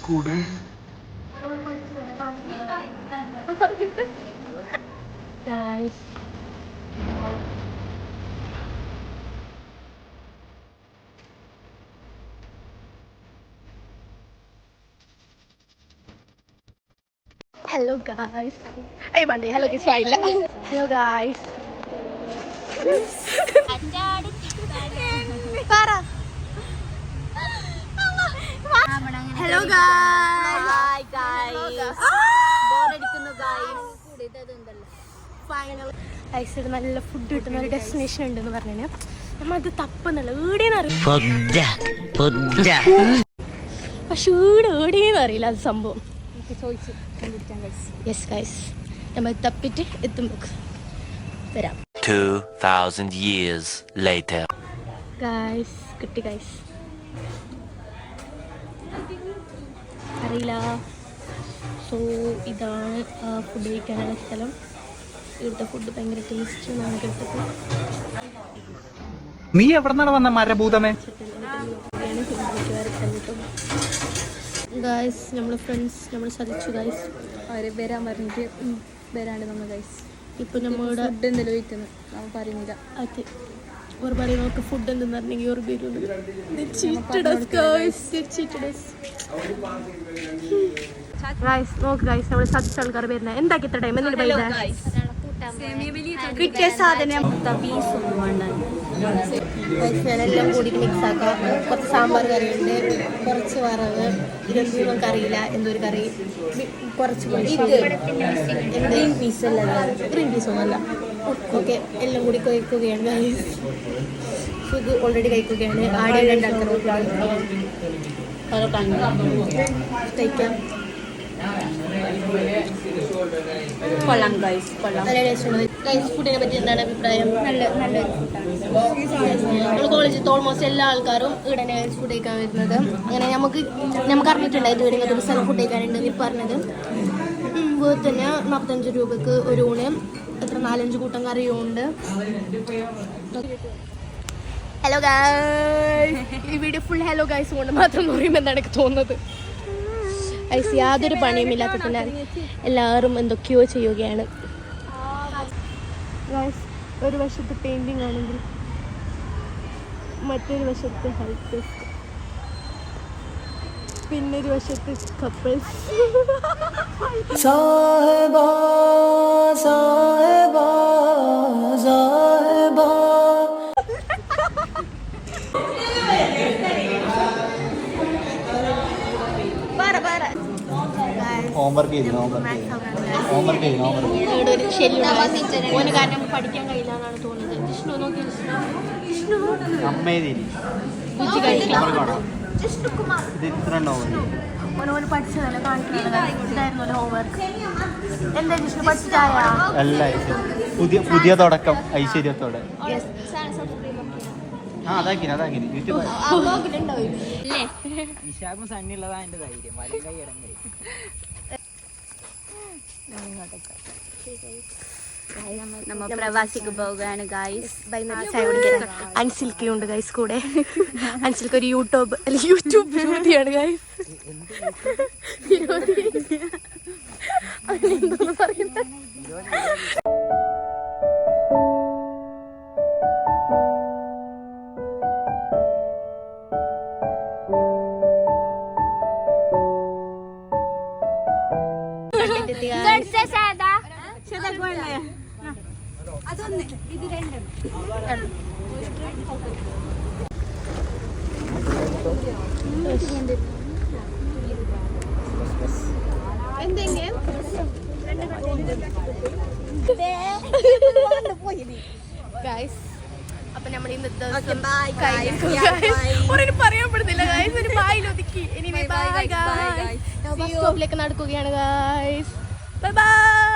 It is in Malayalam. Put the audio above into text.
കൂടെ Hello guys. Hey Monday. Hello guys. Hello guys. Hello guys. Hi guys. ബോറടിക്കുന്നു guys. Finally. Guys, ഇത് നല്ല ഫുഡ് കിട്ടുന്ന ഒരു ഡെസ്റ്റിനേഷൻ ഉണ്ടെന്ന് പറഞ്ഞാൽ നമ്മളത് തപ്പുന്നല്ല ഈടേന്ന് അറിയില്ല. പക്ഷെ ഈടേന്ന് അറിയില്ല അത് സംഭവം. യെസ് ഗൈസ്, നമ്മൾ തപ്പിട്ട് എത്തുമ്പോൾ തരാം. 2000 years later. ഗൈസ് കിട്ടി ഗൈസ്, അറിയില്ല. സോ ഇതാണ് ഫുഡ് കഴിക്കാനുള്ള സ്ഥലം. ഇവിടുത്തെ ഫുഡ് ഭയങ്കര ടേസ്റ്റ് ആണ് കേട്ടത്. നീ എവിടെ നിന്നാണ് വന്ന മരഭൂതമേ? ഗൈസ് നമ്മൾ ഫ്രണ്ട്സ് നമ്മൾ സതിച്ചു ഗൈസ്, അവര് വരാൻ പറഞ്ഞിട്ട് വരാണ്ട് നമ്മൾ ഗൈസ്. ഇപ്പൊ നമ്മളുടെ ഫുഡ് എന്തെങ്കിലും വയ്ക്കുന്നു നമ്മൾ പറയുന്നില്ല. അത് ഒരു പറയും നമുക്ക് ഫുഡ് എന്തെന്ന് പറഞ്ഞെങ്കിൽ ഒരു പേരും ഗൈസ്. നോക്ക് ഗൈസ്, നമ്മൾ സതിച്ച ആൾക്കാർ വരുന്നത് എന്താക്കി ഇത്ര ടൈം എന്നിട്ട് കിട്ടിയ സാധനം എല്ലാം കൂടി മിക്സ് ആക്കാം. കുറച്ച് സാമ്പാർ കറിയുണ്ട്, കുറച്ച് വറവ്, ഇതൊന്നും നമുക്ക് അറിയില്ല എന്തൊരു കറി, കുറച്ച് ഗ്രീൻ പീസ് അല്ല, ഗ്രീൻ പീസ് ഒന്നുമല്ല. ഓക്കെ, എല്ലാം കൂടി കഴിക്കുകയാണ് ഗൈസ്. ഇത് ഓൾറെഡി കഴിക്കുകയാണ്. ആദ്യം രണ്ടാൾക്കാർ കഴിക്കാം. കൊള്ളാം ഗൈസ്, കൊള്ളാം. നല്ല ടേസ്റ്റുണ്ട് ഗൈസ്. ഫുഡിനെ പറ്റി എന്താണ് അഭിപ്രായം? നല്ലൊരു നമ്മൾ കോളേജിൽ ഓൾമോസ്റ്റ് എല്ലാ ആൾക്കാരും ഇവിടെ തന്നെ ഫുഡ് കഴിക്കാൻ വരുന്നത്. അങ്ങനെ നമുക്ക് അറിഞ്ഞിട്ടുണ്ടായിട്ട് ഇവിടെ ഇങ്ങനത്തെ ഒരു സ്ഥലം ഫുഡ് കഴിക്കാനുണ്ട് എന്ന് പറഞ്ഞത്. വീട്ടിൽ തന്നെ 45 രൂപക്ക് ഒരു ഊണ്, എത്ര 4-5 കൂട്ടം കറിയും ഉണ്ട്. ഹലോ ഗൈസ്, ഈ വീഡിയോ ഫുൾ ഹലോ ഗൈസ് കൊണ്ട് മാത്രം പറയുമ്പോൾ എന്താണ് എനിക്ക് തോന്നുന്നത്. ഐസ് യാതൊരു പണിയുമില്ലാത്തതില്ല, എല്ലാവരും എന്തൊക്കെയോ ചെയ്യുകയാണ്. ഒരു വശത്ത് പെയിന്റിംഗ് ആണെങ്കിൽ മറ്റൊരു വശത്ത് ഹെൽത്ത് ഡെസ്ക്, പിന്നൊരു വശത്ത് കപ്പിൾസ്. സാഹിബാ സാഹിബാ സാഹിബാ. ഹോംവർക്ക് ചെയ്തു. ഇവിടെ ഒരു ശല്യമുണ്ട് ഓന്, കാരണം പഠിക്കാൻ കഴിയില്ല എന്നാണ് തോന്നുന്നത്. ജിഷ്ണു നോക്കി, ജിഷ്ണു ഓനോന് പഠിച്ചതല്ല കാണിക്കുന്നതായിരുന്നു ഹോംവർക്ക്. എന്താ ജിഷ്ണു പഠിച്ചിട്ടായ? പുതിയ തുടക്കം ഐശ്വര്യത്തോടെ. സണ്ണിയുള്ളതാ എന്റെ ധൈര്യം. നമ്മ പ്രവാസിക്ക് പോവുകയാണ് ഗൈസ്. അൻസിൽക്കുണ്ട് ഗൈസ് കൂടെ. അൻസിൽക്ക് ഒരു യൂട്യൂബ് വിരോധിയാണ് ഗൈസ്. എന്തോന്ന് പറയുന്നത്? അതൊന്ന് ഇത് രണ്ടും എന്തെങ്കിലും ഗൈസ്. അപ്പൊ നമ്മൾ ഇന്നത്തെ പറയാൻ പറ്റുന്നില്ല ഗൈസ്, ഒരു ബായിൽ ഒതുക്കി. ഇനി ബൈ ഗൈസ്, ബസ് സ്റ്റോപ്പിലേക്ക് നടക്കുകയാണ് ഗൈസ്. Bye bye.